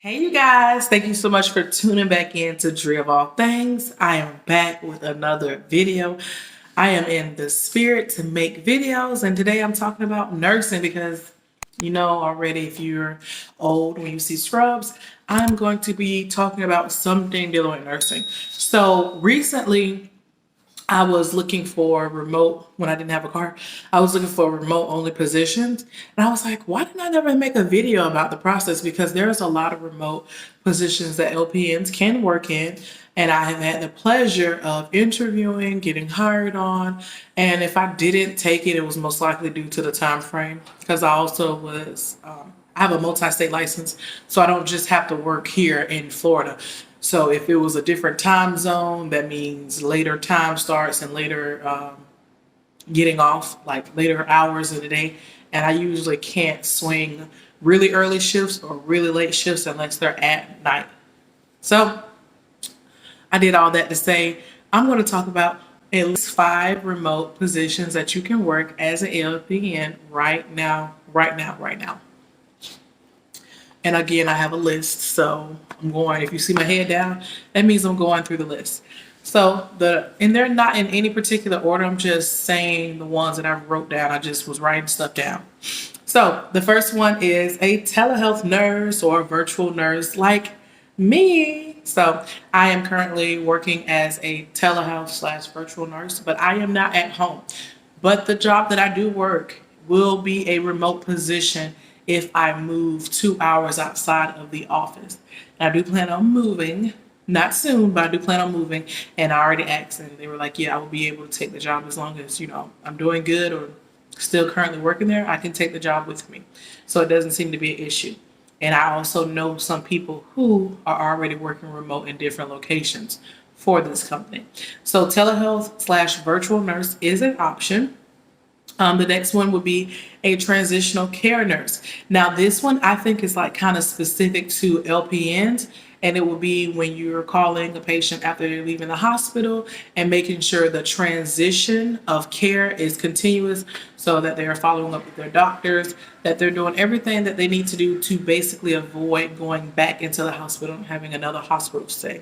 Hey you guys, thank you so much for tuning back in to DriofAllthings. I am back with another video. I am in the spirit to make videos, and today I'm talking about nursing because you know already if you're old when you see scrubs, I'm going to be talking about something dealing with nursing. So recently I was looking for remote when I didn't have a car. I was looking for remote only positions. And I was like, why didn't I never make a video about the process? Because there's a lot of remote positions that LPNs can work in. And I have had the pleasure of interviewing, getting hired on. And if I didn't take it, it was most likely due to the time frame. Because I also I have a multi-state license, so I don't just have to work here in Florida. So if it was a different time zone, that means later time starts and later getting off, like later hours of the day. And I usually can't swing really early shifts or really late shifts unless they're at night. So I did all that to say I'm going to talk about at least 5 remote positions that you can work as an LPN right now. And again, I have a list, so I'm going, if you see my head down, that means I'm going through the list. So and they're not in any particular order. I'm just saying the ones that I wrote down. I just was writing stuff down. So the first one is a telehealth nurse or a virtual nurse like me. So I am currently working as a telehealth / virtual nurse, but I am not at home. But the job that I do work will be a remote position if I move 2 hours outside of the office. And I do plan on moving, not soon, but I do plan on moving. And I already asked, and they were like, yeah, I will be able to take the job as long as, I'm doing good or still currently working there. I can take the job with me. So it doesn't seem to be an issue. And I also know some people who are already working remote in different locations for this company. So telehealth / virtual nurse is an option. The next one would be a transitional care nurse. Now, this one I think is like kind of specific to LPNs, and it will be when you're calling a patient after they're leaving the hospital and making sure the transition of care is continuous so that they are following up with their doctors, that they're doing everything that they need to do to basically avoid going back into the hospital and having another hospital stay.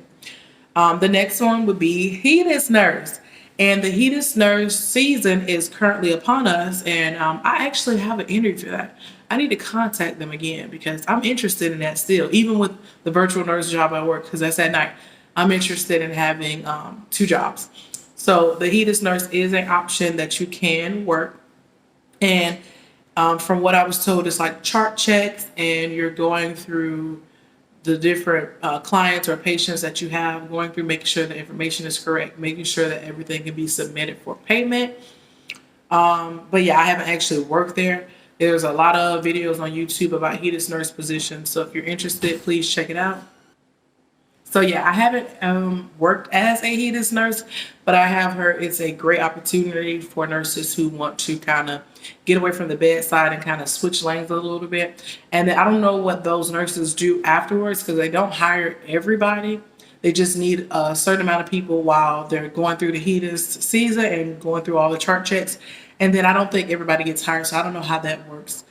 The next one would be Hedis Nurse. And the Hedis Nurse season is currently upon us. And I actually have an interview for that. I need to contact them again because I'm interested in that still. Even with the virtual nurse job I work, because that's at night, I'm interested in having 2 jobs. So the Hedis Nurse is an option that you can work. And from what I was told, it's like chart checks and you're going through the different clients or patients that you have, going through making sure the information is correct, making sure that everything can be submitted for payment. But yeah, I haven't actually worked there. There's a lot of videos on YouTube about Hedis Nurse positions. So if you're interested, please check it out. So yeah, I haven't worked as a Hedis nurse, but I have heard it's a great opportunity for nurses who want to kind of get away from the bedside and kind of switch lanes a little bit. And then I don't know what those nurses do afterwards because they don't hire everybody. They just need a certain amount of people while they're going through the Hedis season and going through all the chart checks. And then I don't think everybody gets hired, so I don't know how that works,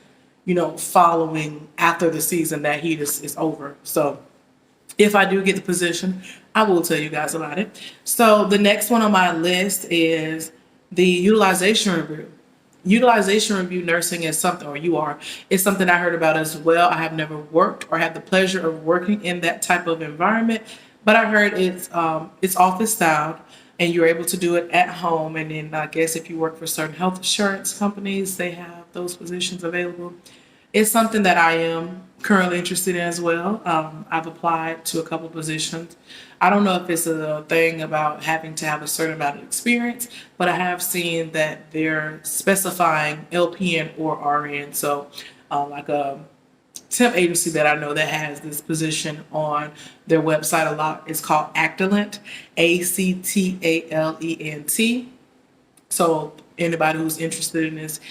following after the season that Hedis is over. So if I do get the position, I will tell you guys about it. So the next one on my list is the utilization review. Utilization review nursing is something, it's something I heard about as well. I have never worked or had the pleasure of working in that type of environment, but I heard it's office styled and you're able to do it at home. And then I guess if you work for certain health insurance companies, they have those positions available. It's something that I am currently interested in as well. I've applied to a couple positions. I don't know if it's a thing about having to have a certain amount of experience, but I have seen that they're specifying LPN or RN. So like a temp agency that I know that has this position on their website a lot is called Actalent, ACTALENT. So anybody who's interested in this,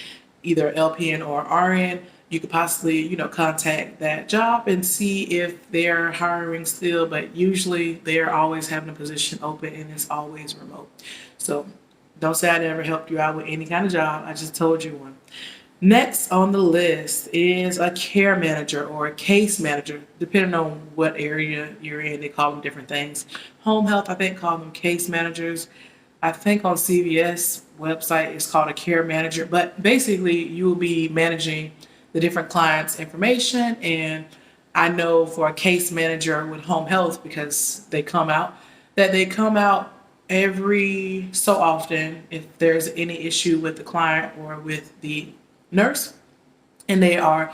either LPN or RN, you could possibly, contact that job and see if they're hiring still, but usually they're always having a position open and it's always remote. So don't say I never helped you out with any kind of job. I just told you one. Next on the list is a care manager or a case manager, depending on what area you're in. They call them different things. Home health, I think, call them case managers. I think on CVS website it's called a care manager. But basically, you will be managing the different clients' information. And I know for a case manager with home health, because they come out every so often if there's any issue with the client or with the nurse, and they are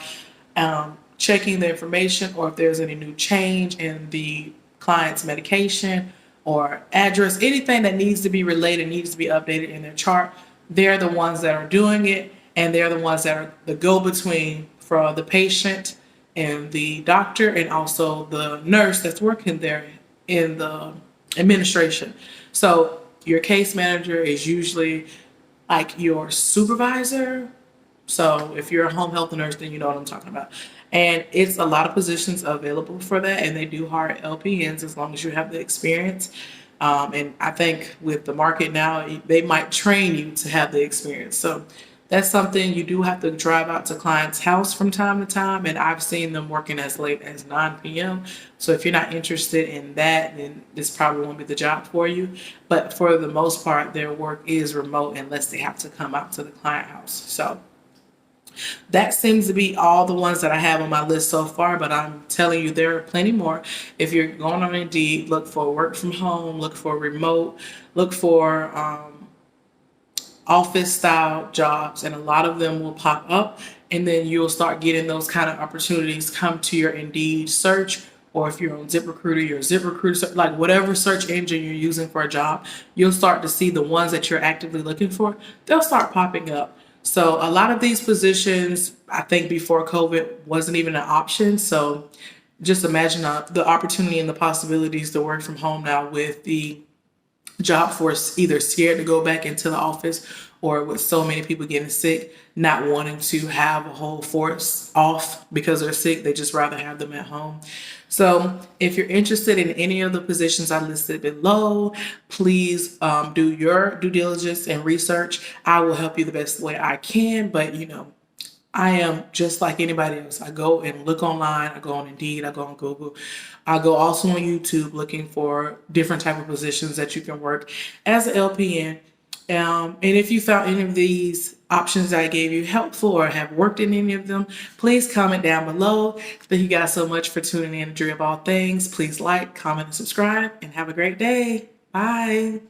checking the information, or if there's any new change in the client's medication or address, anything that needs to be related, needs to be updated in their chart. They're the ones that are doing it, and they're the ones that are the go-between for the patient and the doctor, and also the nurse that's working there in the administration. So your case manager is usually like your supervisor. So if you're a home health nurse, then you know what I'm talking about. And it's a lot of positions available for that, and they do hire LPNs as long as you have the experience. And I think with the market now, they might train you to have the experience. So that's something. You do have to drive out to clients' house from time to time, and I've seen them working as late as 9 p.m. So if you're not interested in that, then this probably won't be the job for you. But for the most part, their work is remote unless they have to come out to the client house. So that seems to be all the ones that I have on my list so far, but I'm telling you, there are plenty more. If you're going on Indeed, look for work from home, look for remote, look for office style jobs, and a lot of them will pop up, and then you'll start getting those kind of opportunities come to your Indeed search. Or if you're on ZipRecruiter, your ZipRecruiter, like whatever search engine you're using for a job, you'll start to see the ones that you're actively looking for. They'll start popping up. So a lot of these positions, I think before COVID, wasn't even an option. So just imagine the opportunity and the possibilities to work from home now, with the job force either scared to go back into the office, or with so many people getting sick, not wanting to have a whole force off because they're sick. They just rather have them at home. So if you're interested in any of the positions I listed below, please do your due diligence and research. I will help you the best way I can, but I am just like anybody else. I go and look online. I go on Indeed. I go on Google. I go also on YouTube looking for different type of positions that you can work as an LPN. And if you found any of these options that I gave you helpful, or have worked in any of them, please comment down below. Thank you guys so much for tuning in to Drip All Things. Please like, comment, and subscribe, and have a great day. Bye.